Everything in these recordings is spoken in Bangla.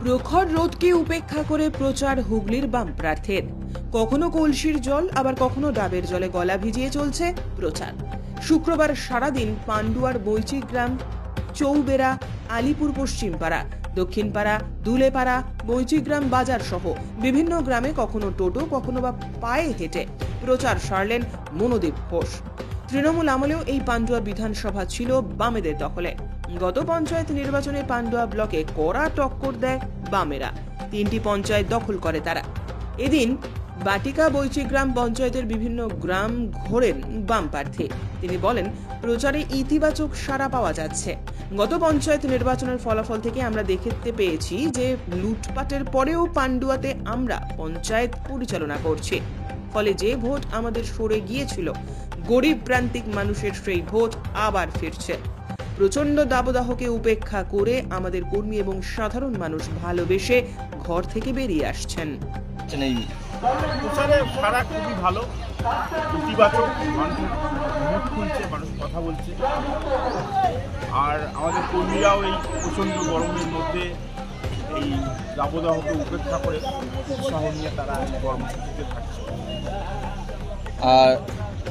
প্রখর রোদকে উপেক্ষা করে প্রচার হুগলির বাম প্রার্থীর। কখনো কলসির জল আবার কখনো ডাবের জলে গলা ভিজিয়ে চলছে প্রচার। শুক্রবার সারাদিন পান্ডুয়ার বৈচিগ্রাম, চৌবেড়া, আলিপুর পশ্চিমপাড়া, দক্ষিণপাড়া, দুলেপাড়া, বৈচিগ্রাম বাজার সহ বিভিন্ন গ্রামে কখনো টোটো কখনো বা পায়ে হেঁটে প্রচার সারলেন মনোদীপ ঘোষ। তৃণমূল আমলেও এই পান্ডুয়া বিধানসভা ছিল বামেদের দখলে। গত পঞ্চায়েত নির্বাচনে পান্ডুয়া ব্লকে কড়া টক্কর দেয় বামেরা। 3টি পঞ্চায়েত দখল করে তারা। এদিন বাটিকা বৈচিগ্রাম পঞ্চায়েতের বিভিন্ন গ্রাম ঘোরেন বাম প্রার্থী। তিনি বলেন, প্রচারে ইতিবাচক সাড়া পাওয়া যাচ্ছে। গত পঞ্চায়েত নির্বাচনের ফলাফল থেকে আমরা দেখতে পেয়েছি যে লুটপাটের পরেও পান্ডুয়াতে আমরা পঞ্চায়েত পরিচালনা করছি। ফলে যে ভোট আমাদের সরে গিয়েছিল, গরিব প্রান্তিক মানুষের সেই ভোট আবার ফিরছে। প্রচন্ড দাবদাহকে উপেক্ষা করে আমাদের কর্মী এবং সাধারণ মানুষ ভালোবেসে ঘর থেকে বেরিয়ে আসছেন। প্রচারে সারা খুবই ভালো, ইতিবাচক, মানুষ মুখ খুলছে, মানুষ কথা বলছে। আর আমাদের কর্মীরাও এই প্রচণ্ড গরমের মধ্যে এই দাবদাহকে উপেক্ষা করে উৎসাহ নিয়ে তারা কর্মসূচিতে থাকছে। আর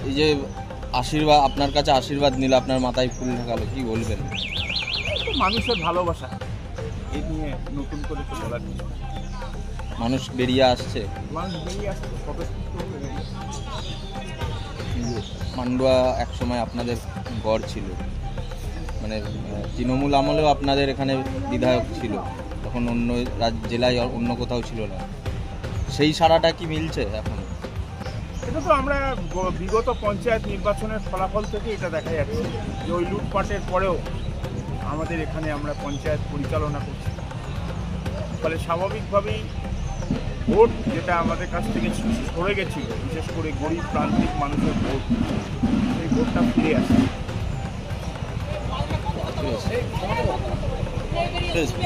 এই যে আশীর্বাদ, আপনার কাছে আশীর্বাদ নিলে আপনার মাথায় ফুল ঢাকালো, কি বলবেন? মানুষের ভালোবাসা, এই নিয়ে নতুন করে তো বলার কিছু। মানুষ বেরিয়ে আসছে, পান্ডুয়া একসময় আপনাদের গড় ছিল, মানে তৃণমূল আমলেও আপনাদের এখানে বিধায়ক ছিল, তখন অন্য জেলায় অন্য কোথাও ছিল না। সেই সাড়াটা কি মিলছে এখন? এটা তো আমরা বিগত পঞ্চায়েত নির্বাচনের ফলাফল থেকে এটা দেখা যাচ্ছে যে ওই লুটপাটের পরেও আমাদের এখানে আমরা পঞ্চায়েত পরিচালনা করছি। ফলে স্বাভাবিকভাবেই ভোট যেটা আমাদের কাছ থেকে সরে গেছিল, বিশেষ করে গরিব প্রান্তিক মানুষের ভোট, সেই ভোটটা ফিরে আসে।